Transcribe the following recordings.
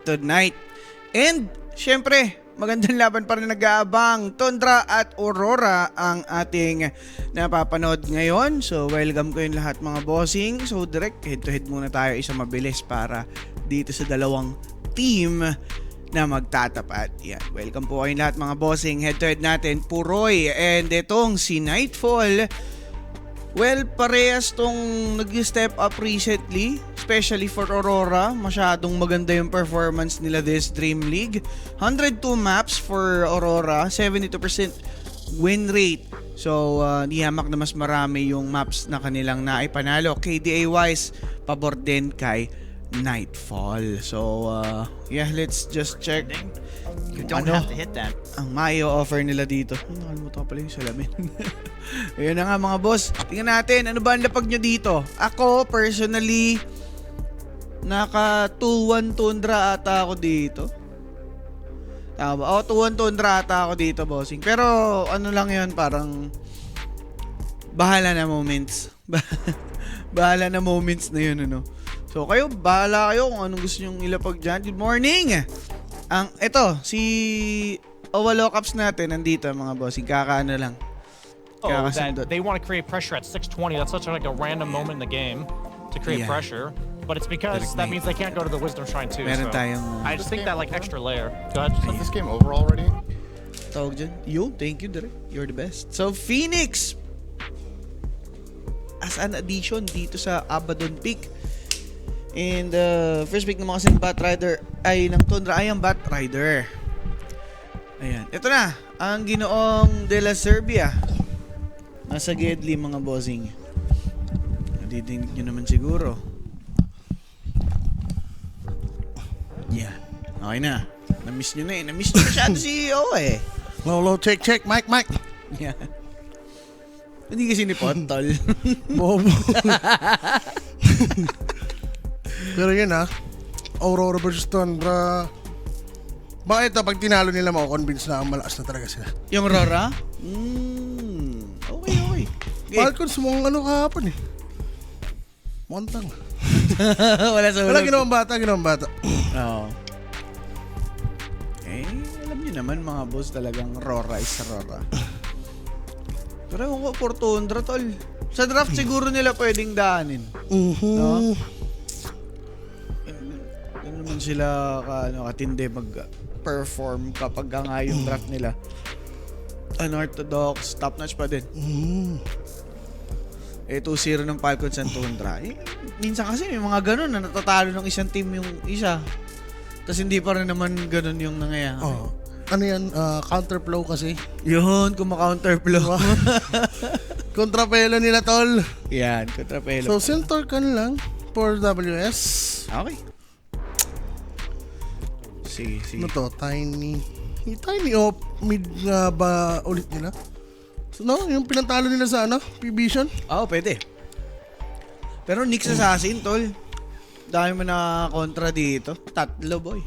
tonight. And syempre, magandang laban pa rin nag-aabang. Tundra at Aurora ang ating napapanood ngayon. So welcome ko yung lahat mga bossing. So direct head to head muna tayo, isa mabilis para dito sa dalawang team na magtatapat. Yan. Welcome po kayong lahat mga bossing. Head to head natin, Puroy and itong si Nightfall. Well, parehas tong nag-step up recently, especially for Aurora. Masyadong maganda yung performance nila this Dream League. 102 maps for Aurora, 72% win rate. So, nihamak na mas marami yung maps na kanilang naipanalo. KDA wise, pabor din kay Nightfall. So, yeah, let's just check. You don't have to hit that. Ang mai-offer nila dito. Nakalimutan ko pala yung salamin. Ayun na nga mga boss. Tingnan natin, ano ba ang lapag nyo dito? Ako, personally, naka 2-1 Tundra ata ako dito. Tama ba? 2-1 Tundra ata ako dito, bossing. Pero, ano lang yun, parang bahala na moments. Bahala na moments na yun, ano. So, kayo, bahala kayo kung anong gusto nyong ilapag dyan. Good morning! Ito, si Owalo Caps natin, nandito mga bossing. Kakaano lang. That they want to create pressure at 620. That's such like a random moment in the game to create pressure. But it's because that means they can't go to the Wisdom Shrine too. Meron tayong I just think that like extra layer. Go ahead. Is this game over already? tawag dyan. You, thank you, Derek. You're the best. So, Phoenix as an addition dito sa Abaddon Peak. And first pick ng mga Bat Rider ay ng Tundra ay ang Bat Rider. Ayan. Ito na. Ang ginoong De La Serbia. Nasa Gedli mga bossing. Nadidinig nyo naman siguro. Yeah. Okay na. Na-miss nyo na eh. Na-miss nyo masyado si EO eh. Low, check, Mike. Yeah. Hindi kasi ni Pontol. Bobo. Pero yun Aurora versus Tundra. Bakit pag tinalo nila mako-convince na malakas na talaga sila? Yung Aurora? Okay. Falcons mong kahapon eh. Montang. Wala sa Wala ginawang bata. Oo. Alam niyo naman mga boss talagang Aurora is Aurora. Pero ewan ko for Tundra tol. Sa draft siguro nila pwedeng daanin. No? Ano naman sila katindi mag-perform kapag nga yung draft nila. Unorthodox, top-notch pa din. 2-0 ng Falcons and Tundra. Minsan kasi may mga ganun na natatalo ng isang team yung isa. Tapos hindi pa rin naman ganun yung nangyayari. Oh. Ano yan? Counterflow kasi. Yun, kuma-counterflow. Kontrapelo nila, tol. Yan, kontrapelo. So, Sintorcan lang for WS. Okay. Sige. Ano to? Tiny mid nga ba ulit nila? So, yung pinantalo nila sa P-Vision? Oo, pwede. Pero Nyx Assassin, tol. Dami mo na kontra dito. 3, boy.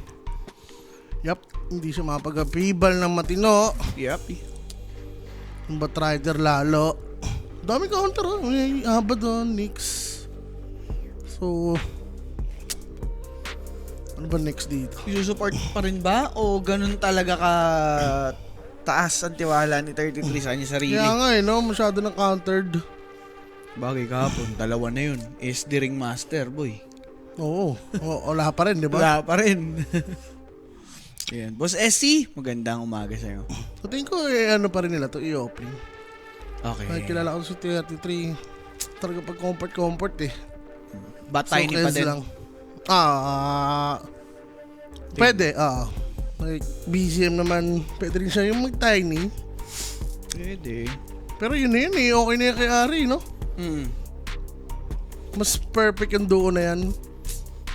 Yup, hindi siya mapag-apibal ng matino. Yup. Yung Bat Rider lalo. Dami counter may Abaddon, Nyx. So, ano ba next dito? Isusupport pa rin ba? O ganun talaga ka taas ang tiwala ni 33 sa kanya sarili? Kaya nga masyado na countered. Bagay kahapon, 2 na yun. SD Ring Master, boy. Oo, wala pa rin, di ba? Wala pa rin. Ayan. Boss SC, magandang umaga sa'yo. So, tingin ko ano pa rin nila to i-open. Okay. Ay, kilala ko sa 33. Talaga pag comfort eh. Bat tiny pa din. Lang. Pwede, like, BGM naman, pwede rin siya yung mag-tiny. Pwede. Pero yun na yun okay na yan kay Ari, no? Mas perfect yung duo na yan.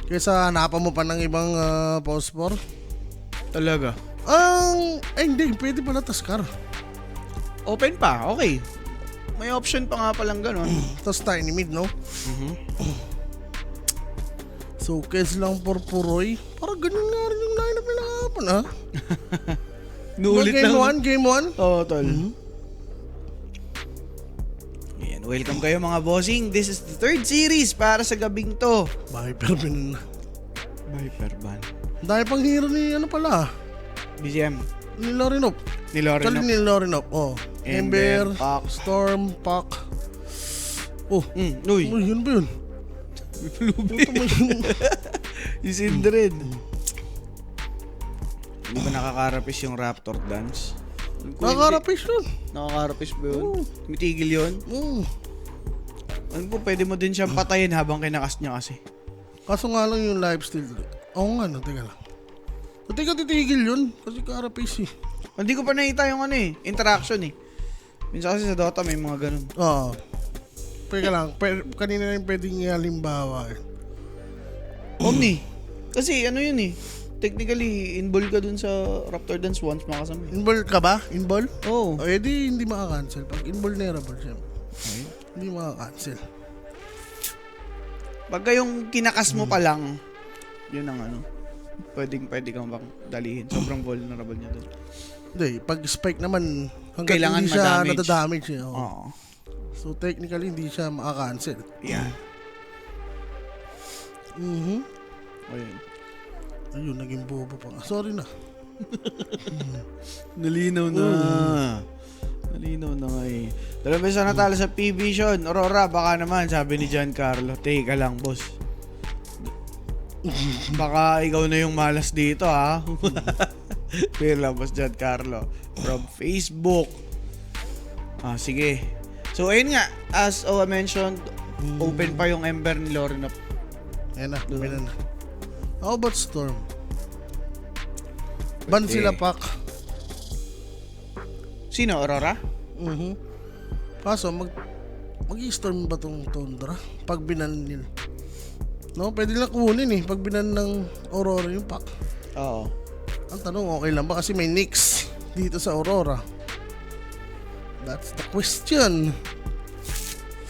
Kaysa hanapan mo pa ng ibang post-4. Talaga? Hindi, pwede pala Taskar. Open pa, okay. May option pa nga palang gano'n. Tapos tiny mid, no? So, Kes lang for Puroy. Parang ganun nga rin yung lineup nila kapon, Nuulit lang. Game 1? Oo, tol. Ayan, welcome kayo mga bossing. This is the 3rd series para sa gabing to. Viper ban. Viper ban. Dahil pang hero ni ano pala, BGM. ni Lorinop. Ni Loren. Actually, ni Lorinop. Ember, Ember, Puck. Storm, Puck. Oh, Uy. uy, yun ba yun? Ito mo yun. Yung Sindred. Hindi ba nakakarapis yung Raptor dance? Nakakarapis yun. Nakakarapis ba yun? Oo. Mitigil yun? Ano po, pwede mo din siyang patayin habang kinakas niya kasi. Kaso nga lang yung lifesteal. Oo nga, no, teka lang. Pati ka titigil yun. Kasi karapis eh. Hindi ko pa nakita yung interaction eh. Minsan kasi sa Dota may mga ganun. Oo. Teka lang, kanina rin pwedeng halimbawa eh. Omni. Kasi ano yun eh. Technically, involved ka dun sa Raptor Dance once makasama. Inball ka ba? Inball? Oo. O edi hindi maka-cancel. Pag invulnerable siya, hindi maka-cancel. Pagka yung kinakas mo pa lang, yun ang pwede kang bang dalihin. Sobrang vulnerable niya dun. Hindi, pag spike naman, hanggang Kailangan hindi siya ma-damage. nadadamage eh. Oo. Oo. So technically, hindi siya maka-cancel. Yan. Ayun. Ayun, naging bobo pa nga. Sorry na. Nalinaw na. Nalinaw na nga eh. Dalawang beses na natalo sa P-Vision. Aurora, baka naman, sabi ni Giancarlo. Teka lang, boss. Baka ikaw na yung malas dito, ha? Pero lang, boss Giancarlo. From Facebook. Sige. So, ayun nga. As Owa mentioned, open pa yung Ember ni Loren. Ayan na, binan na. How about Storm? Ban sila Pak. Sino, Aurora? Kaso, mag-i-storm ba tong Tundra? Pag binan nila. No, pwede lang kunin eh. Pag binan ng Aurora yung Pak. Oo. Ang tanong, okay lang ba? Kasi may Nyx dito sa Aurora. That's the question.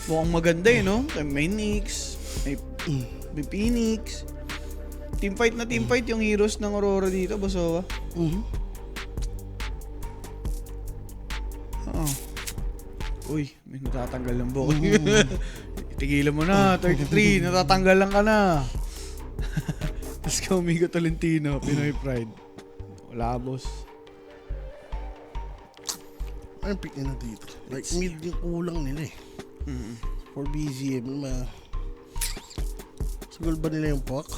Mukhang maganda eh, no? May Nyx, may Phoenix. Teamfight na teamfight yung heroes ng Aurora dito, Bosowa. Uy, may natatanggal ng buhok. Tigilan mo na, 33, natatanggal lang ka na. Tapos ka Umigo Tolentino, Pinoy Pride. Wala, boss. Anong pick nila dito? Like, mid yung kulang nila eh. For BGM, siguro ba nila yung Puck?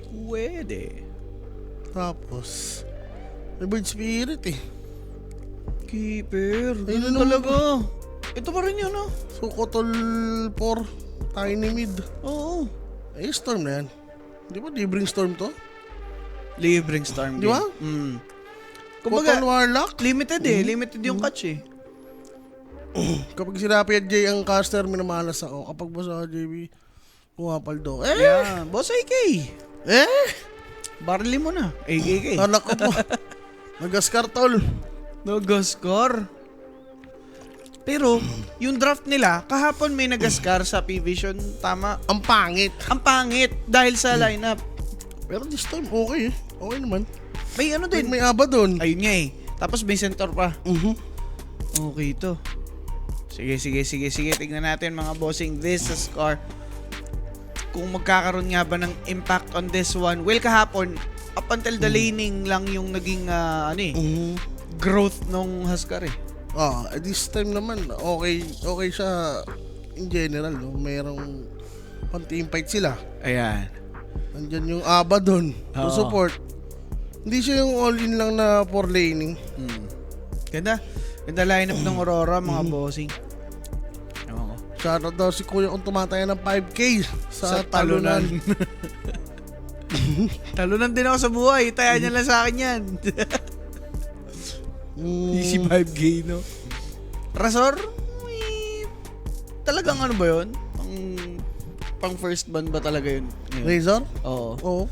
Pwede. Tapos, may Bird Spirit eh. Keeper. Ayun Ganun na talaga. Ito pa rin yun, no? So, Kotol 4, Tiny Mid. Oo. Eh, Storm na yan. Di ba, libreng Storm to? Libreng Storm Di ba? Kumbaga, Kotol Warlock? limited eh. Limited yung catch eh. Kapag si Rapi at Jay ang caster, minamalas ako. Kapag ba sa JB, pumapaldo. Yeah. Boss AK. Barley mo na. AKK. Anak ko po. Nagaskar tol. Nag-score. Pero, yung draft nila, kahapon may nag-scar sa P-Vision. Tama. Ang pangit. Ang pangit dahil sa lineup. Pero this time, okay eh. Okay naman. May ano din. May aba doon. Ayun nga eh. Tapos may center pa. Okay to. Sige. Tignan natin mga bossing. This is score. Kung magkakaroon nga ba ng impact on this one. Well, kahapon, up until the laning lang yung naging growth nung Huskar eh. This time naman, okay siya in general, no? Mayroong pang-team fight sila. Ayan. Nandyan yung aba doon to support. Hindi siya yung all-in lang na for laning. Ganda. Ganda lineup ng Aurora, mga bossing. Ewan ko. Shoutout daw si Kuya kung tumataya ng 5K sa talunan. Talunan din ako sa buhay. Taya niya lang sa akin yan. Easy 5K, no? Razor? Talagang ano ba yun? Pang first ban ba talaga yun? Razor? Oo. Oo.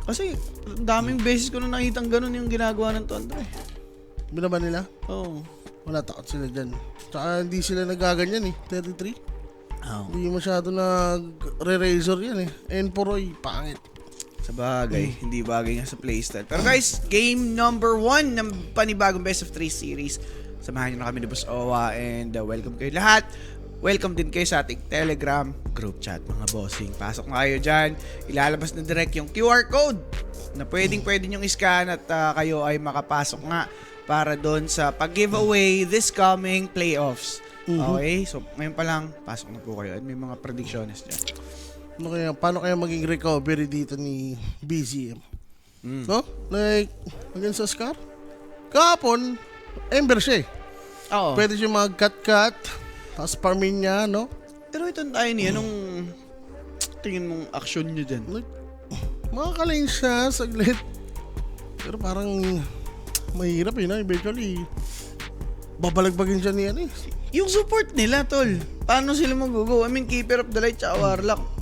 Kasi daming beses ko na nakitang ganun yung ginagawa ng Tundra eh. Binaban nila? Oo. Wala, takot sila dyan. Tsaka hindi sila nagaganyan eh. 33. Hindi masyado nag-re-razor yan eh. Enporoy, pangit. Sa bagay, hindi bagay nga sa playstyle. Pero guys, game number 1 ng panibagong Best of 3 series. Samahan nyo na kami ni Boss Owa and welcome kayo lahat. welcome din kayo sa ating Telegram group chat, mga bossing. Pasok na kayo dyan. Ilalabas na direct yung QR code na pwede nyong i-scan at kayo ay makapasok nga para doon sa pag-giveaway this coming playoffs. Okay? So, ngayon pa lang, pasok na po kayo. At may mga predictions dyan. Paano kaya maging recovery dito ni BZM? No? Like, against sa Scar? Kahapon, Ember siya eh. Oo. Pwede siya mag-cut-cut, tapos farmin niya, no? Pero ito tayo niya, anong tingin mong action niyo dyan? Like, makakalain siya saglit. Pero parang mahirap eh, no? Eventually, babalagbagin siya niya eh. Yung support nila, tol. Paano sila mag-go? I mean, Keeper of the Light tsaka Warlock.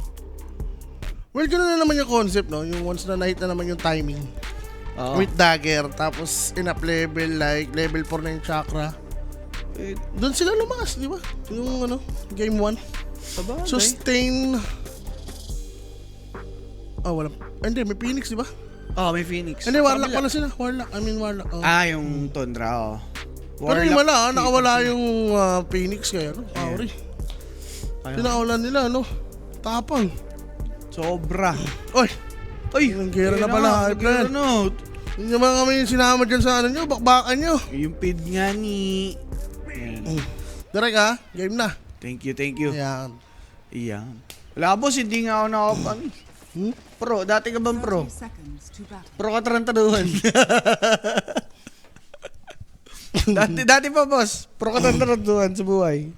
Well, gano'n na naman yung concept, no? Yung once na na-hit na naman yung timing. Oo. With dagger, tapos in-up level, like level 4 na yung chakra. Eh, Doon sila lumakas, di ba? Yung ano, game 1. sabagay. Sustain. Wala. Hindi, may Phoenix, di ba? May Phoenix. Hindi, Warlock Kabila. pala sila. Warlock. Oh. Yung Tundra, Pero di wala, nakawala yung Phoenix kaya, no? Auri. Tinakawalan nila, no? Tapang. Sobra. Oy! Ay, Ang gera na pala, high plan. Hindi naman kami sinama dyan sa ano nyo, bakbakan nyo. Yung feed nga ni... Ayan. Direk ha, game na. Thank you. Ayan. Iyan. Wala boss, hindi nga ako nakapang. Pro, dati ka bang pro? Pro ka tarantaduhan. dati pa boss, pro ka tarantaduhan sa buhay.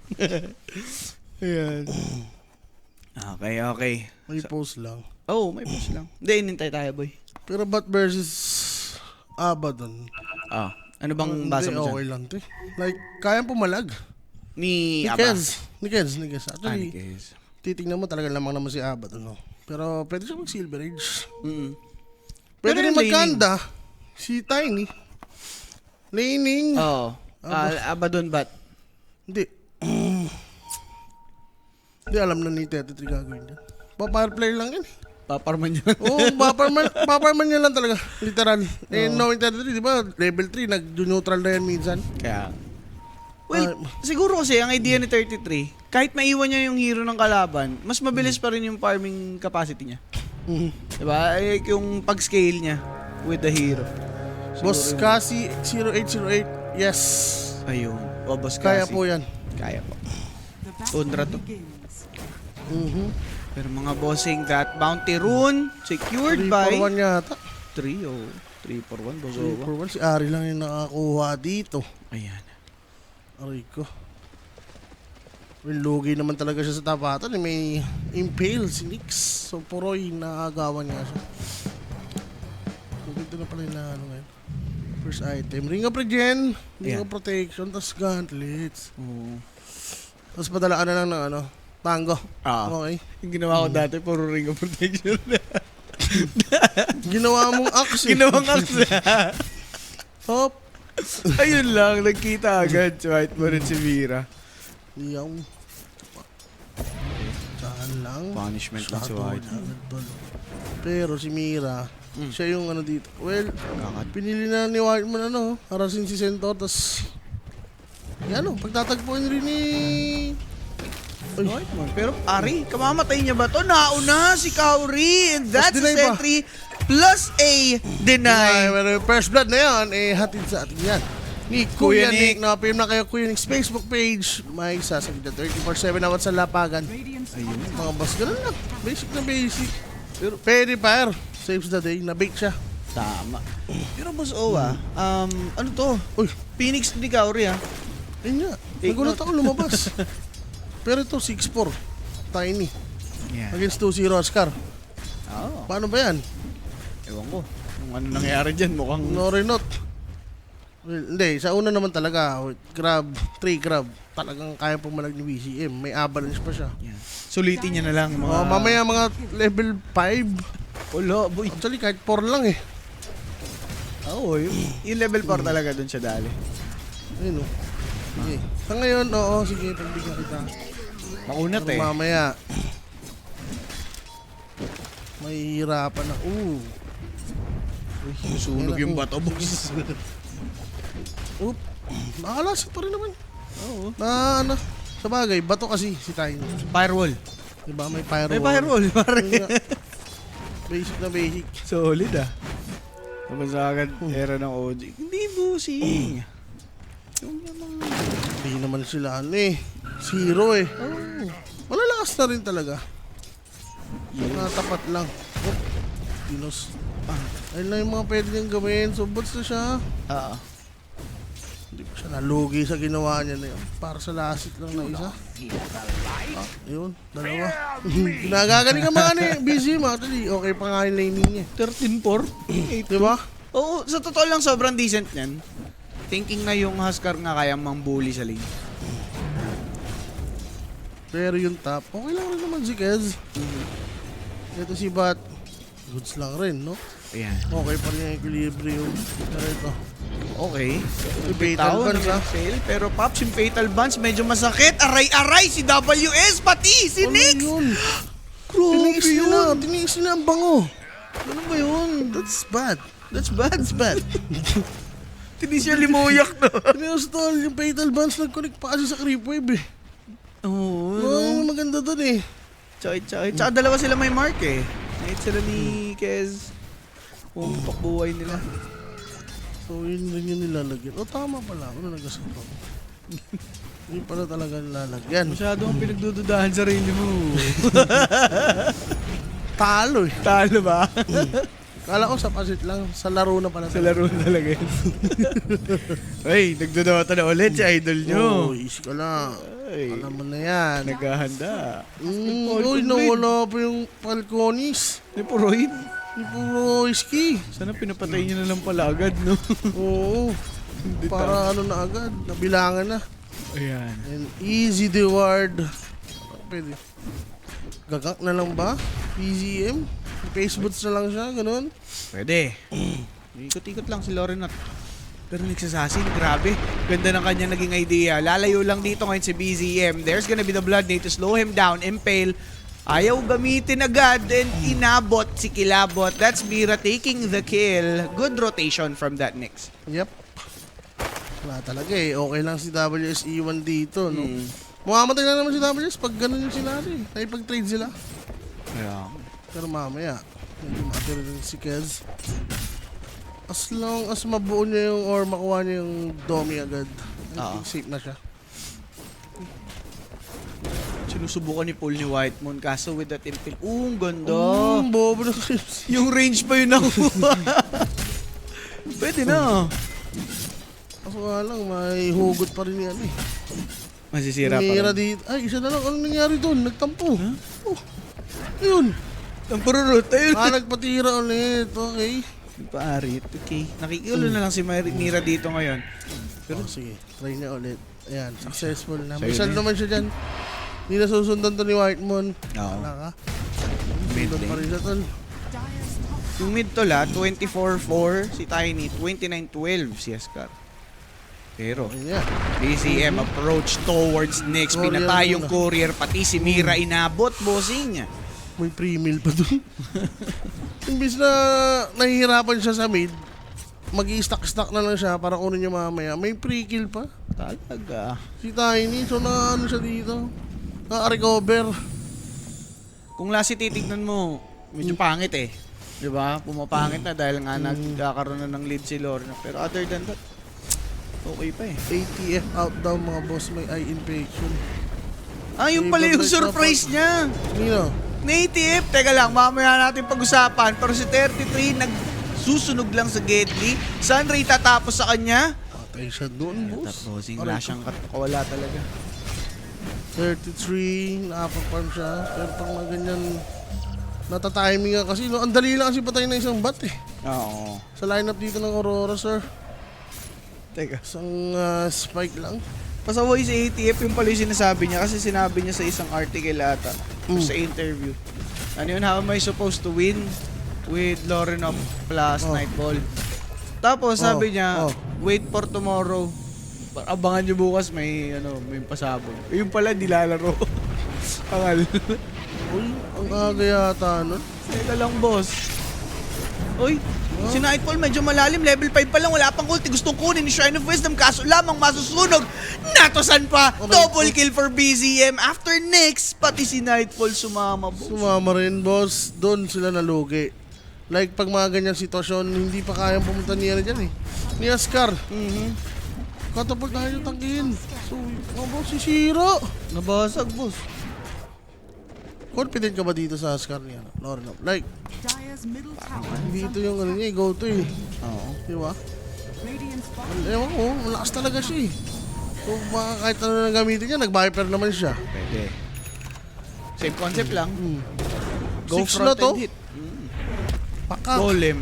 Ayan. Okay. May post lang. May push lang. Hindi, inintay tayo boy. Pero Bat versus Abaddon. Ano bang basa mo okay dyan? lang, te. Like, kayang pumalag. Ni Ni Aba. Kez. Actually, Ni Kez. titignan mo talaga lamang naman si Abaddon, no? Pero pwede siya mag-Silver Age. Pwede Pero rin yung magkanda. Si Tiny. Laning. Abaddon bat. Hindi. Hindi alam na ni Tete 3 gagawin yan. Papire player lang yan. Paparman niya. Paparman niya lang talaga. Literal. Knowing Tete 3, di ba? Level 3, nag-neutral na yan minsan. Kaya... Well, siguro kasi ang idea ni 33, kahit maiwan niya yung hero ng kalaban, mas mabilis pa rin yung farming capacity niya. Diba? Yung pag-scale niya with the hero. Boss Cassie 0808, yes. Ayun. Boss Kaya Cassie. po yan. Kaya po. Tundra to. Pero mga bossing, that bounty rune secured 3 by... for 1 yata. 3 for 1. 3 Bozowa. for 1. Si Ari lang yung nakakuha dito. Ayan. Aray ko. Well, lugi naman talaga siya sa tapatan. May impale si Nix. So, Poroy, nakagawan niya siya. Dito na pala yung ano ngayon. First item. Ring of Regen, Ring of Protection, tapos gauntlets. Tapos padalaan na lang ng ano, tango. Okay. Yung ginawa ko dati, puro ring of protection. Ginawa mong axe. Ginawang axe. Hop. Ayun lang, nagkita agad. White mo rin si Mira. Yung. Saan lang. Punishment lang si Shadow White. agad doon. Pero si Mira, siya yung ano dito. Well, pinili na ni White man ano, harasin si Centaur, tas yan o, pagtatagpuin rin ni... White man. Pero Ari, kamamatay niya ba to? Nauna si Kauri. And that's a deny pa. sentry plus a deny. Pero first blood na yan, hatid sa atin yan. Ni Kuya Kuya Nick, Nick. na-PM na kayo Kuya Nick's Facebook page. May sasagid na 24/7 awat sa lapagan. Ayun, mga boss, ganun lang. Basic na basic. Pero Perry Fire, saves the day, na-bait siya. Tama. Pero boss Owa, ano to? Uy, Phoenix ni Kauri ha? ayun nga. Nagulat ako lumabas. Pero ito, 6-4. Tiny. Yeah. Against 2-0 Oscar. Paano ba yan? Ewan ko. Kung ano nangyayari dyan, mukhang... No renot. Well, hindi, sa una naman talaga, grab, 3 grab. Talagang kaya pumalag ni BCM. May avalanche pa siya. Yeah. Sulitin niya na lang mga... Mamaya mga level 5. Wala, boy. Actually, kahit 4 lang eh. Yung level 4 talaga dun siya dali. Ayun o. Sige. Sa ngayon, oo, sige, pagbigyan kita. Makunat Pero mamaya, may hirapan na. Susunog yung bato, boss. Oop. Nakalasik pa rin naman. Oo. Na ano, Sa bagay, bato kasi si Tiny. Firewall. Diba? May firewall. May firewall, pare. Yun nga. Basic na basic. Solid ah. Tapos agad, era ng OG. Hindi busing. Yung mga... Hindi naman sila ano eh. Zero eh. Oh. Malalakas na rin talaga. Natapat lang. Oh, dinos. Ayun lang yung mga pwede niyang gawin. So, boots na siya. Oo. Hindi pa siya nalugi sa ginawa niya na yun. Para sa lasit lang na isa. Yun, dalawa. Nagagaling ka mga ano eh. Busy mo. Actually, okay pa nga yung laning niya. 13-4. Diba? Oo, sa totoo lang sobrang decent niyan. Thinking na yung Huskar nga kaya mang-bully sa lane. Pero yung top, okay lang rin naman si Kez. Ito si Bat. Goods lang rin, no? Ayan. Okay pa rin yung equilibrium. Pero ito. Okay. Yung fatal buns ha. Fail, pero Pops, yung fatal buns medyo masakit. Aray-aray si WS, pati si Ano Nix! yun? Grabe Tiniis yun! nila. Tiniis nila ang bango. Ano ba yun? That's bad. That's bad. That's bad. Tinis yung limuyak na. Tiniis tol, yung fatal buns nag-connect pa kasi sa creep wave eh. Oo. Ano maganda dun eh. Tsaka dalawa sila may mark eh. Kahit sila ni Kez. Pumutok buhay nila. So yun rin yung nilalagyan. O tama pala. Ano nagkasarap? Yun pala talaga nilalagyan. Masyado kang pinagdududahan sa sarili mo. Talo eh. Talo ba? Kala ko sa pasit lang. Sa laro na pala. Sa laro talaga yun. Hey, nagdodota na ulit si idol nyo. Oh, easy ka lang. Ay, Alam mo na yan. naghahanda. Uy, nawala pa yung Falconis. Ni Puroid. Yung puro ski. Sana pinapatay nyo na lang pala agad, no? Oo. Para ano na agad. Nabilangan na. Ayan. And easy reward. Pwede. Gagak na lang ba? PZM? Facebooks na lang siya, ganun. Pwede. Ikot-ikot lang si Lorenot. Pero nagsasasin, grabe. Ganda ng kanya naging idea. Lalayo lang dito ngayon si BZM. There's gonna be the blood need to slow him down. Impale. Ayaw gamitin agad and inabot si Kilabot. That's Mira taking the kill. Good rotation from that Nyx. Yep. Wala talaga eh. Okay lang si WSE1 dito, no? Mamamatay na naman si WS pag ganun yung sinabi. Ay pag-trade sila. Yeah. Pero mamaya, medyo matira rin si Kez. As long as mabuo niya yung or makuha niya yung Domi agad, I think safe na siya. Sinusubukan ni Paul ni White Moon kaso with that impale. Ang ganda. Bobo na clips. Yung range pa yun nakuha. Pwede na. Kaso nga lang, may hugot pa rin yan eh. Masisira pa Mira rin. dito. Ay, isa na lang. Anong nangyari doon? Nagtampo. Oh, yun. Ang pururot. Ayun. Nagpatira ulit. Okay. Paarit. Okay. Nakikilo na lang si Mira dito ngayon. Pero sige, try niya ulit. Ayan, successful na. Sa'yo Misal na naman siya dyan. Hindi na susundan to ni Whitemon. Oo. Wala ka. Mid Sundan pa lane. rin siya tol. Yung mid to la, 24-4 si Tiny, 29-12 si Huskar. Pero, Ayun yan. BCM approach towards Nyx. Courier Pinatay yung muna. courier, pati si Mira inabot, bossing. May pre-meal pa dun. Imbis na nahihirapan siya sa mid, mag-i-stack-stack na lang siya para kunin niya mamaya. May pre-kill pa. Talaga. Si Tiny, so na ano siya dito. Na-recover. Kung last titignan mo, medyo pangit eh. 'Di ba? Pumapangit na dahil nga nagkakaroon na ng lead si Lorna. Pero other than that, okay pa eh. ATF out daw mga boss, may eye infection. Ah, yung pala yung surprise niya. Nino? Native, teka lang, mamaya natin pag-usapan. Pero si 33, nagsusunog lang sa Gedli. Saan Ray tatapos sa kanya? Patay siya doon, boss. Tapos, wala siyang kawala talaga. 33, nakapaparm siya. Pero pag mga ganyan, natatiming nga kasi. No? Ang dali lang kasi patay na isang bat eh. Oo. Sa lineup dito ng Aurora, sir. Teka. Isang spike lang. Pasaway si ATF yung pala yung sinasabi niya kasi sinabi niya sa isang article ata o sa interview. Ano yun, how am I supposed to win with Lorenov plus Nightball? Tapos sabi niya, wait for tomorrow. Abangan niyo bukas may pasabog. Yung pala nilalaro. Pangal. Uy, ang aga yata nun. Teka lang boss. Uy, Si Nightfall medyo malalim, level 5 pa lang, wala pang ulti. Gustong kunin ni Shrine of Wisdom, kaso lamang masusunog. Natosan pa! Double kill for BZM. After next, pati si Nightfall sumama, boss. Sumama rin, boss. Doon sila nalugi. Like, pag mga ganyang sitwasyon, hindi pa kayang pumunta niya dyan eh. Ni Ascar. Katapag na yung tangkihin. So, boss, si Shiro. Nabasag, boss. Confident ka ba dito sa Ascar niya? No, no. Like, Dire's middle tower. dito yung ano niya, go to eh. Oo. Di ba? Radiant's Ewan ko, malakas talaga siya eh. So, kahit ano na gamitin niya, nag-viper naman siya. Pwede. Same concept lang. Go 6 front na to. and hit. Pakak. Golem.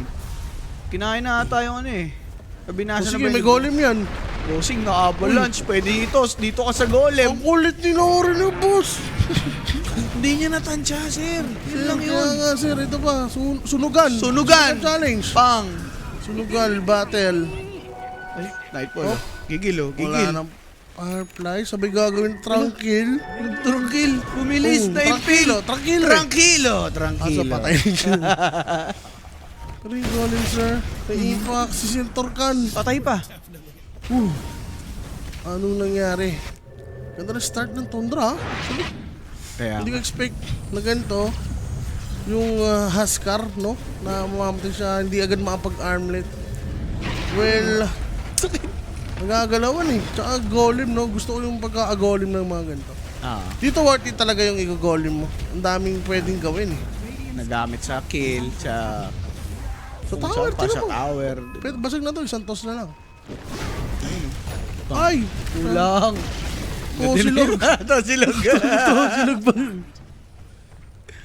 Kinain na ata yung ano eh. Kabinasa So, na sige, ba may golem yan. Bossing na avalanche. Pwede itos. Dito ka sa golem. Ang kulit ni Nori na, boss. Hindi niya natansya, sir. Yun lang Kaya yun. nga, sir, ito pa. Sunugan. Sunugan. Challenge. Pang. Sunugan, battle. Ay, Nightfall. Oh. Gigil oh. Wala Gigil. nang firefly. Sabi gagawin tranquil. Tranquil. Bumilis na Tranquilo. impil. Tranquilo. Tranquilo. Asa Tranquilo. patay siya. Pero yung golem, sir. May impact. Si Sintorkan. Patay pa. Anong nangyari? Ganda na start ng Tundra. Kaya. Hindi ko expect na ganito. Yung Huskar, no? Na mamamatay siya, hindi agad makapag-armlet. Well, nagagalawan eh. Tsaka golem, no? Gusto ko yung pagka-golem ng mga ganito. Dito worth it talaga yung i-golem mo. Ang daming pwedeng gawin eh. Nagamit sa kill, sa... Sa kung tower, saan pa, tira sa mo. tower. Pwede, basag na to, isang toss na lang. Ay! Kulang. Tosilog! Tosilog. Tosilog ba yun?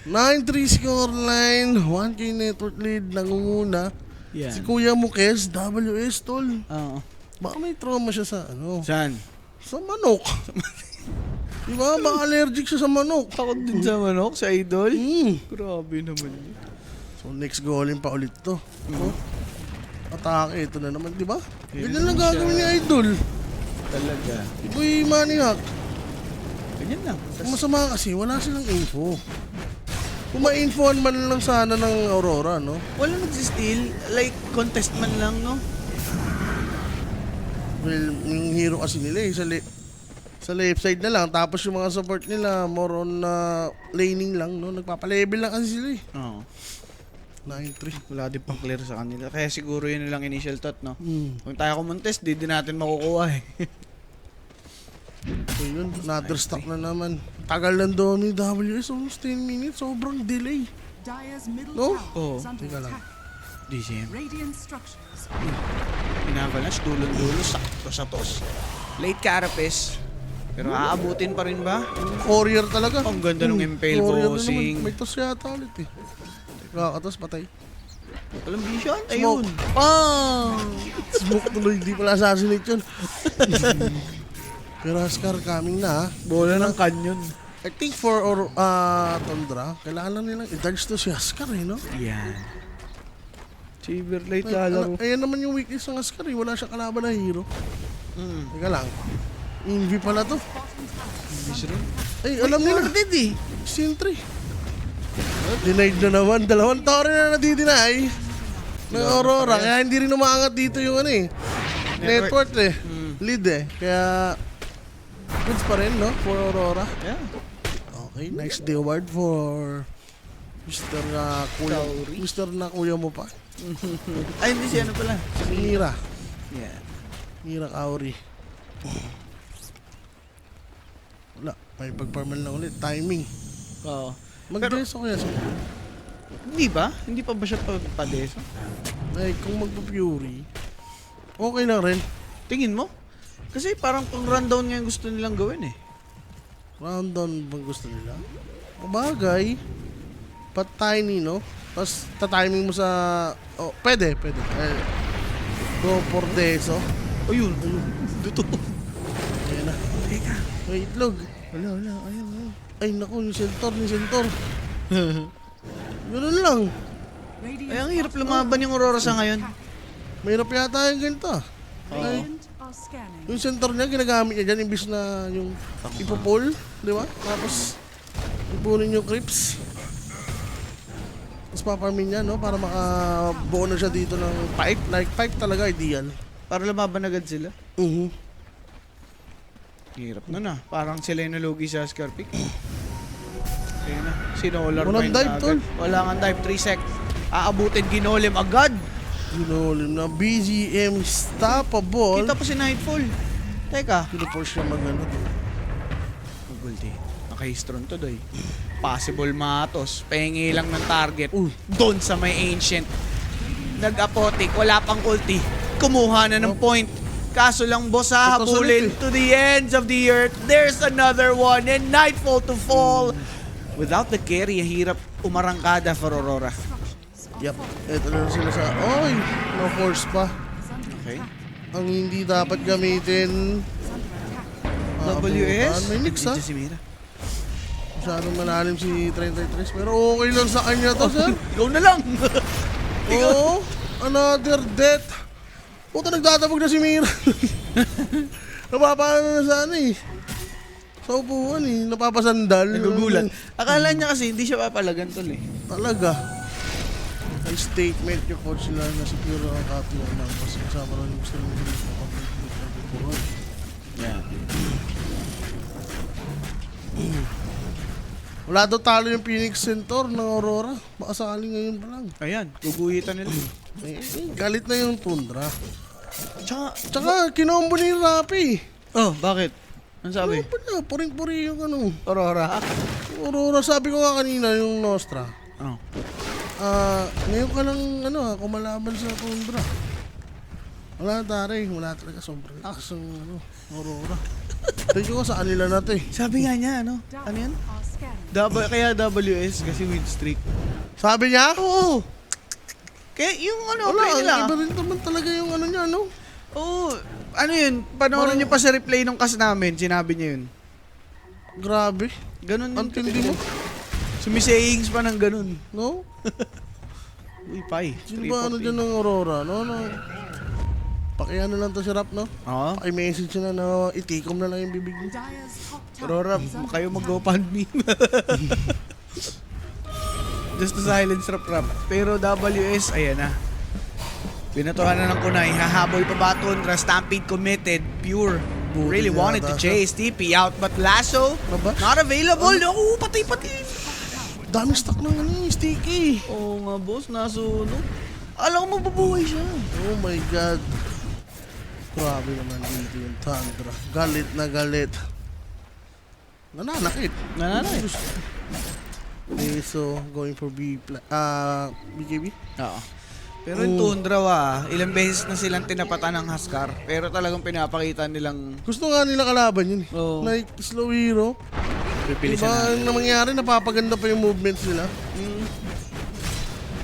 9-3 scoreline, 1K network lead, nangunguna. Yan. Si Kuya Mukes, WS tol. Oo. Baka may trauma siya sa ano? Saan? Sa manok. Diba? Baka allergic siya sa manok. Takot din sa manok, sa idol. Grabe naman yun. So next golem pa ulit to. Oh. Atake, ito na naman, di ba? Ganyan Ganyan lang siya. gagawin ni Idol. Talaga. Ibo'y money hack. Ganyan lang. Ang masama kasi, wala silang info. Kung ma-infoan man lang sana ng Aurora, no? Wala nagsisteal. Like, contest man lang, no? Well, yung hero kasi nila eh, sa left side na lang. Tapos yung mga support nila, more on laning lang, no? Nagpapalevel lang kasi sila eh. Oo. 9-3. Wala din pang clear sa kanila. Kaya siguro yun lang initial thought, no? Kung tayo kumontest, di din natin makukuha eh. So yun, another stock na naman. Tagal lang doon ni WS, almost 10 minutes. Sobrang delay. Dire's middle No? tower Oh, is under teka lang. attack. DCM. Radiant structures. Pinavalanche, dulon-dulo, sakto sa tos. Late Carapace. Pero aabutin pa rin ba? Courier talaga. Ang ganda nung impale Courier na bossing. naman. May toss yata ulit eh. Kakatos, patay. Walang vision? Smoke. Ayun. Pang! Smoke tuloy, hindi pala assassinate yun. Pero Huskar coming na ha. Bola ng canyon. I think for Tundra, kailangan lang nilang i-dodge to si Huskar eh, no? Yan. Cyberlight Ay, lalaro. ayan naman yung weakness ng Huskar eh. Wala siya kalaban na hero. Teka lang. Envy pala to. Ay, alam nila. Worded eh. Scene 3. Denied na naman. Dalawang tower na nadideny ng Aurora. Kaya hindi rin umaangat dito yung ano eh. Network eh. Lead eh. Kaya goods pa rin, no? For Aurora. Yeah. Okay, nice day award for Mr. Kuya. Kauri. Mr. na kuya mo pa. Ay, hindi siya ano pala. Si Mira. Yeah. Mira Kauri. Wala. May pag-farmal na ulit. Timing. Oo. Mag-deso kaya siya. Hindi ba? Hindi pa ba siya padeso? Like, kung magpa-fury, okay lang rin. Tingin mo? Kasi parang pang rundown nga yung gusto nilang gawin eh. Round down bang gusto nila? Bagay. But tiny, no? Tapos tatiming mo sa... Oh, pwede. Go for deso. Ayun. Duto. Ayan na. Teka. May itlog. Wala. Ayun. Ay, naku, yung sentor. Ganun lang. Radiant Ay, ang hirap lumaban yung Aurora sa ngayon. Mahirap yata yung ganito. Ay, Radiant are scanning. yung sentor niya, ginagamit niya dyan imbis na yung ipopol. Di ba? Tapos, ipunin yung creeps. Tapos paparmin niya, no? Para makabuo na siya dito ng pipe. Like, pipe talaga, ideal. Para lumaban agad sila. Hirap na. Parang sila yung nalugi sa Scarpic. Ayun na. Sinolar Walang dive, tol. Wala nga dive. 3 sec. Aabutin Ginolim agad. Ginolim na BGM stoppable. Kita pa si Nightfall. Teka. Pinuforce siya mag-ano. Gulti. Nakahistron to doy. Possible matos. Pengi lang ng target. Doon sa may ancient. Nag-apotic. Wala pang ulti. Kumuha na ng point. Kaso lang boss hahabulin to the ends of the earth. There's another one and Nightfall to fall. Without the carry, hirap umarangkada for Aurora. Yup. Ito na sila sa... Oy! No-force pa. Okay. Ang hindi dapat gamitin... WS? May mix, ha? Si Mira. Masyadong malalim si 33. Pero okay lang sa kanya to, sir. Ikaw na lang. Oo. Another death. Puta, nagtatabog na si Mira. Napapano na sa ano eh. Sa upuan eh. Napapasandal. Nagugulat. Akala niya kasi hindi siya papalagan tol eh. Talaga. May statement yung coach sila na secure ang katuwa ng kasi kasama rin yung gusto nila ng Yeah. Wala daw talo yung Phoenix Centaur ng Aurora. Baka sakaling ngayon pa lang. Ayan, guguhitan nila. Galit na yung Tundra. Tsaka, kinombo ni Rapi. oh, bakit? Ano sabi? Ano pa niya? Puring-puri yung ano. Aurora? Aurora, sabi ko nga kanina yung Nostra. Oh. Ngayon ka lang kumalaban sa Tundra. Wala taray, wala talaga sobrang lakas ng Aurora. Thank you ko sa kanila na to eh. Sabi nga niya, ano? Ano yan? Are scanning. Kaya WS kasi win streak. Sabi niya? Oo. Kaya yung ano, Wala, play nila. iba rin naman talaga yung ano niya, no? Oo. Ano yun? Panoorin niyo pa sa replay nung cast namin, sinabi niya yun. Grabe. Ganun din. Ang tindi mo. Sumisayings pa ng ganun. No? Uy, pay. Sino ba ano dyan ng Aurora? No? Pakiano lang to si Rap, no? Oo. Paki-message na na itikom na lang yung bibig niya. Dire's top tower Aurora, is under kayo mag-GoFundMe. Just to silence Rap. Pero WS, ayan na. Binatuhan na ng kunay. Hahabol pa ba Tundra? Stampede committed. Pure. Buti Really niya wanted to ata chase TP out. But Lasso, Nabash? not available. No, pati. Daming stock ng ano yung sticky. Oo nga boss, nasunog. Alam ko mabubuhay siya. Oh my God. Grabe naman dito yung Tundra. Galit na galit. Nananakit. Nananay. Okay, so going for BKB? Oo. Pero yung Tundra ilang beses na silang tinapatan ng Huskar. Pero talagang pinapakita nilang Gusto nga nila kalaban yun eh. Oo. Like slow hero. pipilisan Diba na. ang nangyari, napapaganda pa yung movements nila.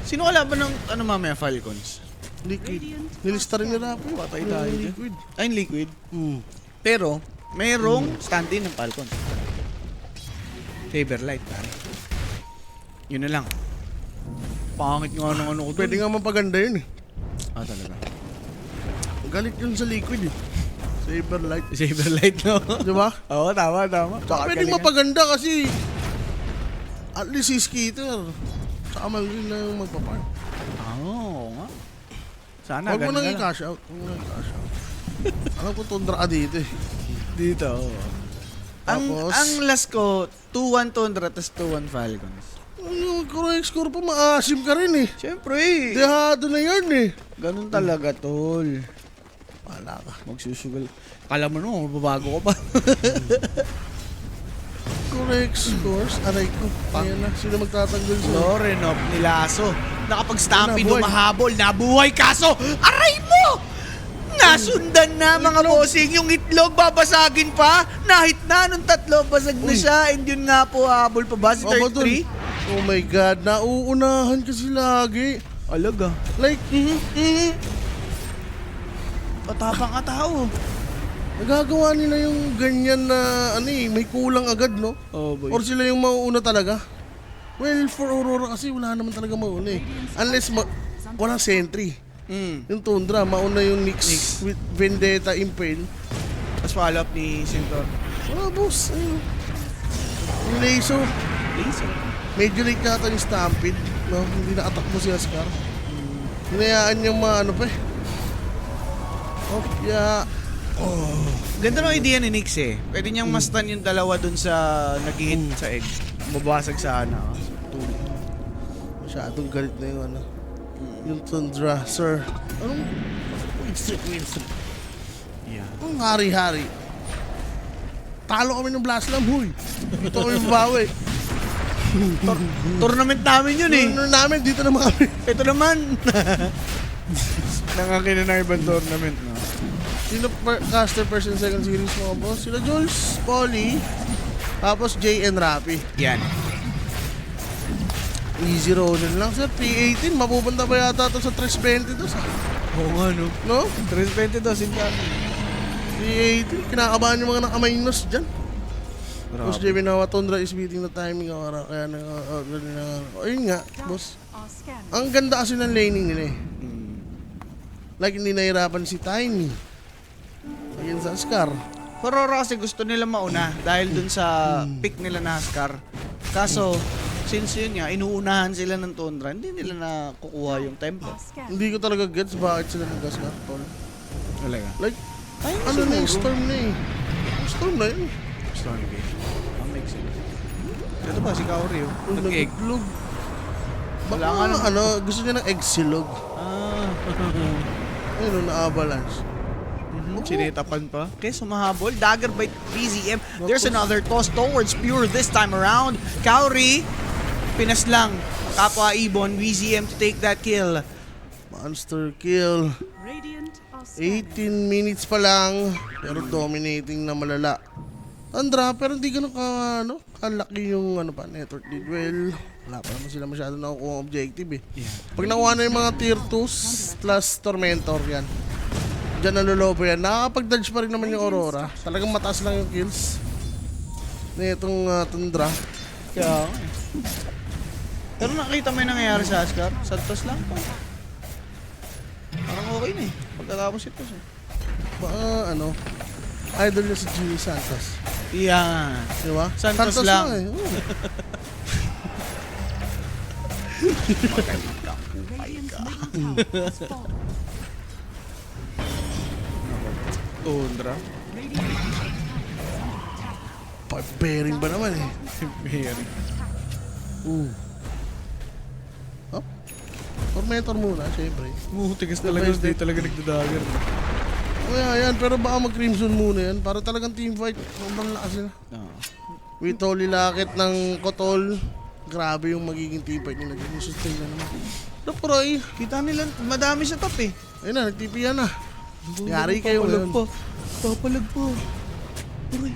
Sino kalaban ng mamaya Falcons? Liquid. Nilista rin nila po. Patay tayo dyan. Liquid. Ay, Liquid. Pero, mayroong stand-in ng Falcons. Saberlight, pare. Yun na lang. Pangit nga ng ano ko. Pwede nga mapaganda yun eh. Talaga. Galit yun sa Liquid eh. Saberlight. Saberlight, no? Diba? Oo, tama. Tsaka pwede mapaganda kasi at least si Skitter. Tsaka Malgreen na yung magpapark. Oo nga. Sana, Huwag mo ganun nang na lang. i-cash out. Alam ko Tundra ka dito eh. Dito, oo. Tapos? Ang last ko, 2-1 Tundra, tapos 2-1 Falcons. Yung correct score pa, maasim ka rin eh. Siyempre, Dehado na yan eh. ganun talaga, tol. Wala ka. Magsusugal. Kala mo no, babago ka pa. Correct scores. Aray ko. Ayan na. Sino magtatanggol sa... Lorenov ni Lasso. Nakapag-stampede, Nabuhay. humahabol, nabuhay, kaso, aray mo! Nasundan na mga bossing, yung itlog babasagin pa. Nahit na nung tatlo, basag na siya. And yun nga po, habol pa ba si Aba, dun. 33? Oh my God. Nauunahan kasi lagi. Alaga. Like, Patapang ka tao. nagagawa nila yung ganyan na ano eh, may kulang agad, no? Oh boy. Or sila yung mauuna talaga. Well, for Aurora kasi wala naman talaga mauna eh. Unless walang sentry. Yung Tundra, mauna yung Nyx with Vendetta Impale. Tapos follow up ni Sintor. Wala boss. Ayun. Yung Lazo, Laser. medyo late yata yung Stampede. No? Hindi nakatakbo si Ascar. Hinayaan niyang ano pa eh. Oh, yeah. Ganda ng idea ni Nix eh. Pwede niyang mastan yung dalawa dun sa nag-hit sa egg. Mabasag sa ano. Masyadong galit na yung ano. Yung Tundra, sir. Anong? Winston. Yeah. Ang hari-hari. Talo kami ng Blast Lamb, huy. Dito kami babawi. Tournament namin yun eh. Ano namin, dito naman kami. Ito naman. Nangakina ng ibang tournament, no? Sino caster person second series mga boss? Sila Jules, Polly, tapos Jay and Rapi. Yan. Easy rolling lang sir. P18, mapupunta ba yata ito sa 320 to? Oo nga, no? No? 320 daw, sinabi. P18, kinakabahan yung mga nakamainus dyan. Boss JB Nawa, Tundra is beating the timing. Kaya ayun nga, boss. Ang ganda kasi ng laning nila eh. Like hindi nahirapan si Tiny. Ayun sa Ascar. Aurora kasi gusto nila mauna dahil dun sa pick nila na Ascar. Kaso, since yun nga, inuunahan sila ng Tundra, hindi nila nakukuha yung tempo. Hindi ko talaga gets bakit sila nag-Ascar, Paul. Talaga? Like, ano na yung storm na eh. Storm na yun. Storm game. Makes sense. Ito ba si Kaori oh? Nag-egg. Nag-egg. Wala Baka nga nung- ano, gusto niya ng egg silog. Ah. Ayun, na-avalanche. Sinitapan pa. Okay, sumahabol. Dagger by BZM. There's another toss towards Pure this time around. Kaori, pinas lang. Kapwa Ibon, BZM to take that kill. Monster kill. 18 minutes pa lang, pero dominating na malala. Tundra, pero hindi ganun ka, ano, kalaki yung, ano pa, network lead. Well, wala pa naman sila masyado nakukuha objective eh. Yeah. Pag nakuha na yung mga tier 2s plus Tormentor yan, dyan nalulobo yan. Nakakapag-dodge pa rin naman yung Aurora. Talagang mataas lang yung kills na itong Tundra. Kaya, pero nakita mo yung nangyayari sa Ascar? Santos lang pa. Parang okay na eh. Pagkatapos ito siya. Baka, ano, idol niya si Jimmy Santos. Yeah. Di ba? Santos lang. eh. Oo. Tundra. Bearing ba naman eh? Very. Oh. Tormentor muna, syempre. Tigas talaga. Hindi talaga nagdadagger. Kaya yan, pero baka mag-Crimson muna yan. Para talagang team fight. Sobrang lakas nila. No. With Holy Locket ng Kotol. Grabe yung magiging team fight nila. Yung sustain na naman. Napuroy. Kita nila, madami sa top eh. Ayun na, nag-TP yan na. Yari kayo ngayon. Papalag po. Uy,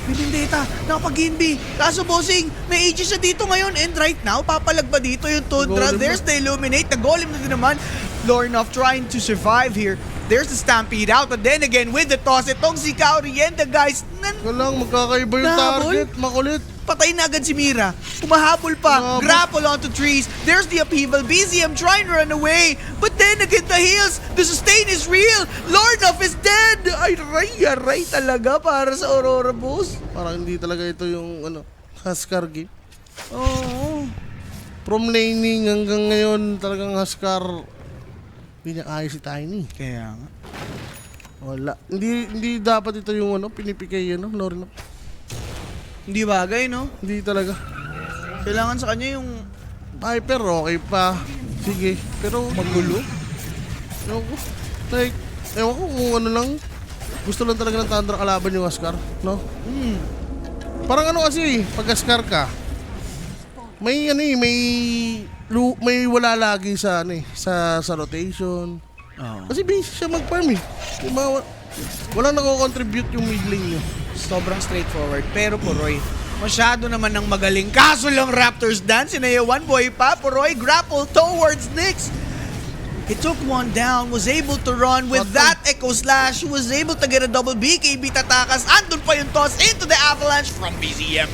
Binindeta, nakapag-inbi. Kaso bossing, may ages siya dito ngayon. And right now, papalag ba dito yung Tundra? Golem There's the Illuminate. The Golem na din naman. Lornoff trying to survive here. There's the Stampede out. But then again, with the toss, itong si Kaorienda, guys, Walang magkakaiba yung Nahabol? target. Makulit. patay na agad si Mira. Humahabol pa. Grabe. Grapple onto trees. There's the upheaval. BZM trying to run away. But then again, the heals. The sustain is real. Lornoff is dead. Ay, aray talaga para sa Aurora boss. Parang hindi talaga ito yung ano, Huskar game. Oo. From laning hanggang ngayon, talagang Huskar, hindi niya kaya si Tiny. Kaya nga. Wala. Hindi dapat ito yung ano, pinipigay ano, Lorna. Hindi bagay, no? Hindi talaga. Kailangan sa kanya yung Viper, okay pa. Sige. Pero magulo. Ewan ko. Like, ewan ko kung ano lang. Gusto lang talaga ng Tundra kalaban yung Huskar, no? Parang ano kasi, pag Huskar ka, may ano eh, may wala lagi sa ano eh, sa rotation. Kasi busy siya mag-farm eh. Diba, walang nako-contribute yung mid lane nyo. sobrang straightforward. Pero Poroy, masyado naman ng magaling. Kaso lang Raptors dance. Sinaya one boy pa. Poroy grapple towards Nyx. He took one down, was able to run with that Echo Slash, was able to get a double BKB tatakas. Andun pa yung toss into the avalanche from BZM.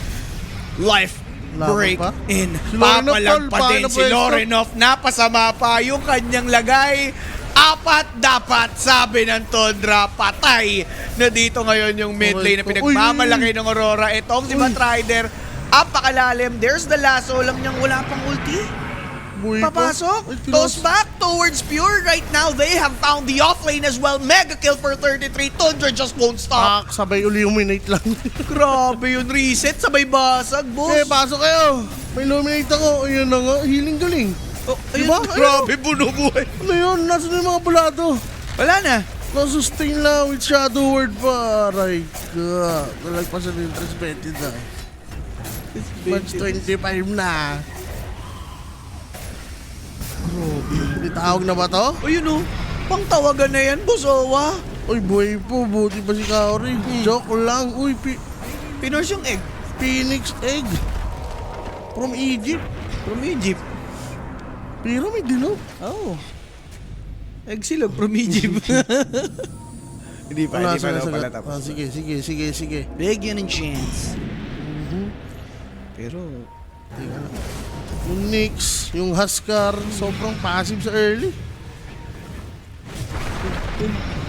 Life Laban break pa? in. Si Lorenoff, Papalag Paul, pa din paano si pwesto? Lorenoff. Napasama pa yung kanyang lagay. Apat dapat, sabi ng Tundra. Patay na dito ngayon yung mid lane na pinagmamalaki ng Aurora. Itong si Batrider, apakalalim. There's the lasso. Alam niyang wala pang ulti. Buhay pa. Papasok. Ay, Toss back towards Pure. Right now, they have found the offlane as well. Mega kill for 33. Tundra just won't stop. Sabay illuminate lang. Grabe yun. Reset. Sabay basag, boss. Pasok kayo. May illuminate ako. Ayun na nga, healing galing. Oh, ayun. Diba? Grabe, bunubuhay. Ano yun? Nasaan na yung mga bulado? Wala na. Nasustain lang with Shadow Word pa. Aray ka. Nalagpasan yung 320 na. Match 25 na. Grabe. Tawag na ba to? Ayun oh. Pangtawagan na yan, Bosowa. Uy, buhay po. Buti pa si Kaori. Joke lang. Uy, Pinorse yung egg. Phoenix Egg. From Egypt. From Egypt. Pyramid din, no? Oh. Egg silog from Egypt. Hindi pa, Wala hindi pa sa daw pala sagot. tapos. Sige. Bigyan ng chance. Pero, Teka lang. Yung Nyx, yung Huskar, sobrang passive sa early.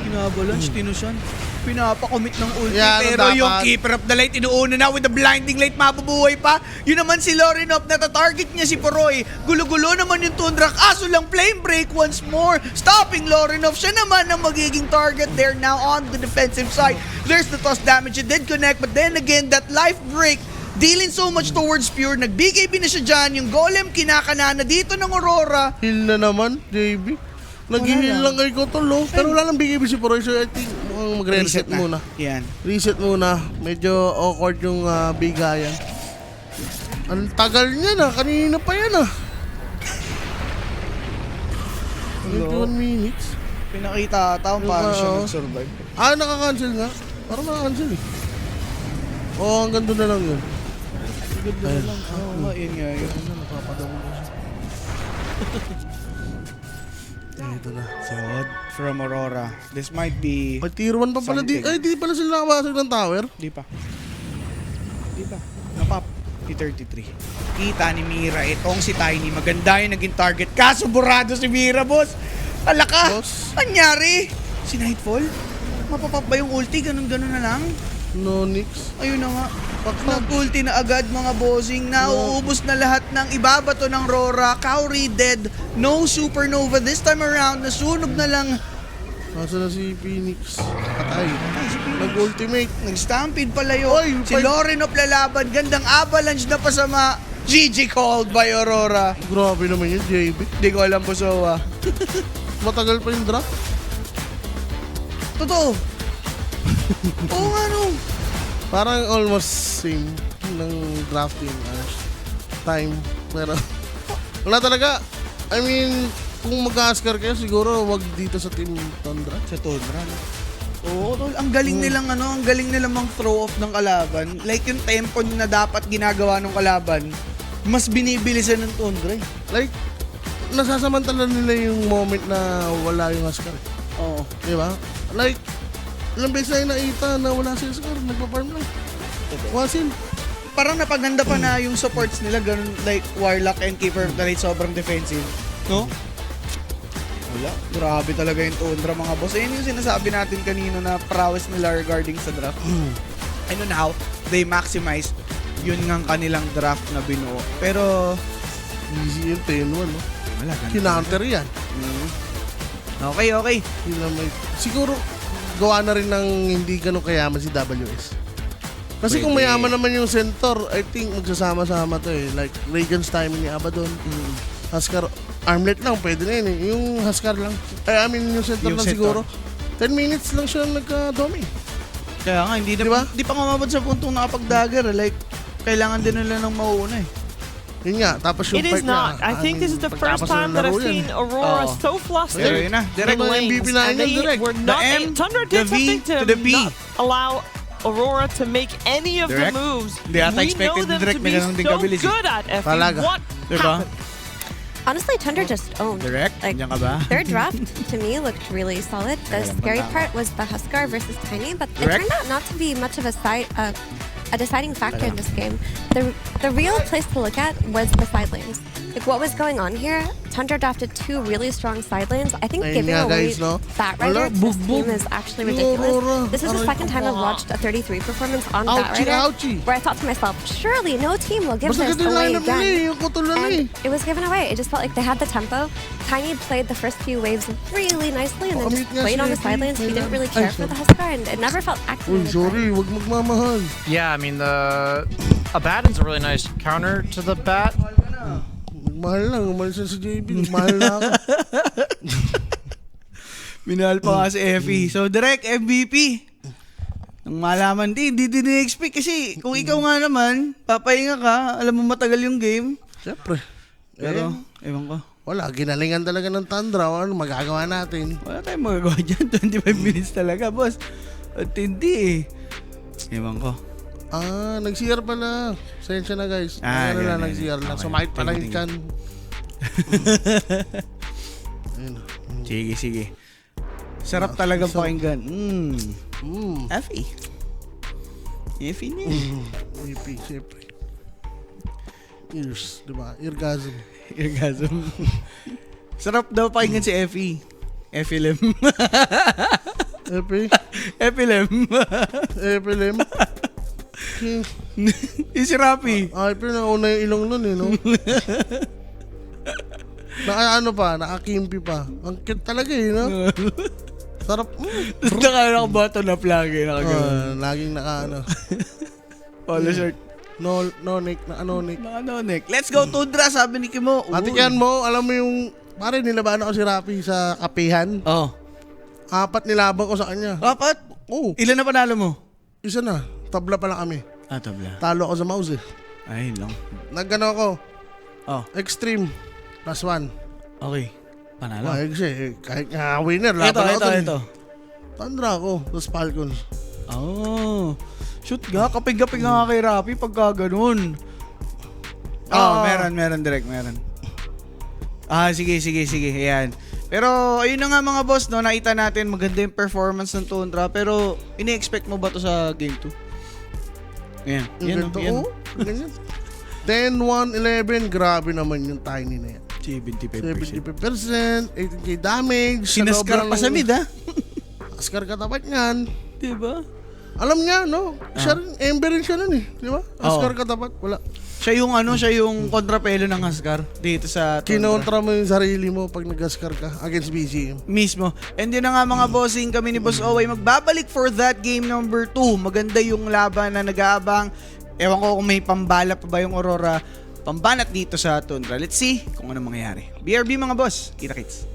kinabalance, tinusan. Pinapakomit ng ulti, Yan ang pero dapat. yung Keeper of the Light inuuna na with the Blinding Light, mabubuhay pa. Yun naman si Lorinov, nata-target niya si Poroy. Gulo-gulo naman yung Tundra, kaso lang Flame Break once more, stopping Lorinov. Siya naman ang magiging target there now on the defensive side. There's the toss damage, it did connect, but then again, that Life Break, dealing so much towards Pure, nag-BKB na siya dyan, yung Golem kinakanana dito ng Aurora. Heal na naman, JB. Nag-heal lang kay Kotolo. Pero wala lang BKB si Poroy, so I think mukhang magre-reset muna. Yan. Reset muna. Medyo awkward yung bigayan. Ang tagal niya na. Kanina pa yan 21 minutes. Pinakita ata kung paano siya Oo. mag-survive. Naka-cancel nga. Parang naka-cancel eh. Hanggang doon na lang yun. Ganda na lang. Oo nga, yun nga yun. Napapadawin ko siya. Ito na. So, from Aurora, this might be... Ay, tier 1 pa pala. Something. Ay, di pala sila nakabasag ng tower. Di pa. Napap. T33. Kita ni Mira, itong si Tiny. Maganda yung naging target. Kaso burado si Mira, boss. Alaka. Boss. Anyari? Si Nightfall? Mapapap ba yung ulti? Ganun-ganun na lang? No, Nyx. Ayun na nga. Nag-ulti na agad mga bossing. Nauubos na lahat ng ibabato ng Rora. Kaori dead. No supernova this time around. Nasunog na lang. Nasa na si Phoenix? Patay. Nag-ultimate. Nag-stampede pala yun. Oy, Si Lorinov lalaban. Gandang avalanche na pasama. GG called by Aurora. Grabe naman yun, JB. Di ko alam po, Sowa. Matagal pa yung draft. Totoo. Oo nga no. Parang almost same ng drafting time. Pero wala talaga. I mean, kung mag-askar kayo, siguro wag dito sa Team Tundra. Sa Tundra, no? Oo, tol. Ang galing nilang ang galing nilang mang-throw off ng kalaban. Like yung tempo na dapat ginagawa ng kalaban, mas binibilisan ng Tundra eh. Like, nasasamantala nila yung moment na wala yung Huskar. Oo. Di ba? Like, ilang beses na yung nakita na wala si Huskar, nagpa-farm lang. Wasin. Parang napaganda pa na yung supports nila, ganun like Warlock and Keeper of the Light, sobrang defensive. No? Wala. Grabe talaga yung Tundra mga boss. Ayun yung sinasabi natin kanino na prowess nila regarding sa draft. And now, they maximize yun ngang kanilang draft na binuo. Pero, Easy yung 10-1, no? wala ganun. Kinanter yan. Okay. Siguro, gawa na rin ng hindi ganun kayaman si WS. Kasi kung Pwede. mayaman naman yung Centaur, I think magsasama-sama to eh. Like, Radiance timing ni Abaddon. Huskar, armlet lang, pwede na yun eh. Yung Huskar lang. I mean, yung Centaur Yung lang Centaur. siguro. 10 minutes lang siya nagka-domi. Kaya nga, hindi Di ba? di pa umabot sa puntong nakapag-dagger. Like, kailangan din nila ng mauuna eh. Yun nga, tapos yung It is fight not. I think this is the first time that I've seen Aurora Oh. so Pero flustered yun na, in direct Ano, lanes, MVP na and yun, they direct. were not. The M, Tundra the did V something to to the P. not allow Aurora to make any of Direct. the moves. Hindi ata We expected know them direct to may be ganun din so kabilis eh. good at Effie. Talaga. What Diba? happened? Honestly, Tundra just owned. Direct? Like, Diyan ka ba? their draft to me looked really solid. The Alam mo scary tama. part was the Huskar versus Tiny, but it Direct? turned out not to be much of a deciding factor in this game. The real place to look at was the side lanes. Like, what was going on here? Tundra drafted 2 really strong side lanes. I think Ayun giving nga, away guys, no? Bat Wala, Rider to this bugbog. team is actually Yung ridiculous. Aurora. This is the Aray second ko time I've pa. watched a 33 performance on Bat Ouchie, Rider, ouchie. where I thought to myself, surely no team will give Basta this ganun away lang naman again. yung kutol na And it was given away. It just felt like they had the tempo. Tiny played the first few waves really nicely and then just Makamit nga played si on the Epi. side lanes. He didn't really Ay, care for sorry. the Huskar and it never felt Uy, activated. sorry, wag magmamahal. Yeah, I mean, Abaddon's a really nice counter to the bat. Magmahal lang, umalis na si JB. Magmahal na ako. Minahal pa nga si Effie. So, direct MVP. Nang malaman hindi din na-expect kasi kung ikaw nga naman, papahinga ka, alam mo matagal yung game. Siyempre. Pero, ewan ko. Wala, ginalingan talaga ng Tundra. Ano magagawa natin? Wala tayong magagawa dyan. 25 minutes talaga, boss. At hindi eh. Ewan ko. Nag-CR pala. Sensya na guys. Ganun, Nag-CR lang. okay. Sumakit pala yung Tingin. chan. Ayun. Sige, sige. Sarap talagang pakinggan. Effie. Effie na eh. EP, siyempre. Ears, di ba? Eargasm. Orgasm. Sarap daw pakinggan si Effie. Effie Lim. Epi? Effie Lim. Epi Lim? Yung si Rapi. Ay, pero nauna yung ilong nun eh, no? Ano pa, nakakimpi pa. Ang cute talaga eh, no? Sarap. Tapos naka-button up lagi. Naka-gano'n. Laging naka-ano. Polo shirt. No neck, naka-no-neck. Naka-nonek. Let's go Tundra, sabi ni Kimo. Atikan mo, alam mo yung, pare nilaban ako si Rapi sa kapihan. Oh. 4 nilaban ko sa kanya. Apat? Oo, Ilan na panalo mo? isa na. Tabla pa lang kami. Tabla. Talo ako sa mouse eh. Ay, lang. Naggano ako, Oh, extreme, +1. okay. Panalo. Ay, kasi kahit nga winner, laban ako dun eh. Ito. Tundra ako, tapos Falcons. Oh. Shoot nga, kapig-kapig nga kay Rapi pagka ganun. Meron direct, meron. Sige. Ayan. Pero, ayun na nga mga boss, no, nakita natin maganda yung performance ng Tundra, pero ini-expect mo ba to sa game 2? Ayan. Yan, Ganito, yan. oh, ganyan. 10, 1, 11, grabe naman yung Tiny na yan. 75%. 75%, 18k damage. Sinaskar pa sa mid, ha? Askar katapat niyan. Diba? Alam niya, no? Siya rin, Ember rin siya nun eh. Di ba? Askar katapat, wala. Siya yung kontrapelo ng Huskar dito sa Tundra. Kinontra mo yung sarili mo pag nag-askar ka against BGM. Mismo. And yun na nga mga bossing, kami ni Boss Oway magbabalik for that game number 2. Maganda yung laban na nag-aabang. Ewan ko kung may pambala pa ba yung Aurora. Pambanat dito sa Tundra. Let's see kung ano mangyayari. BRB mga boss. Kita kits.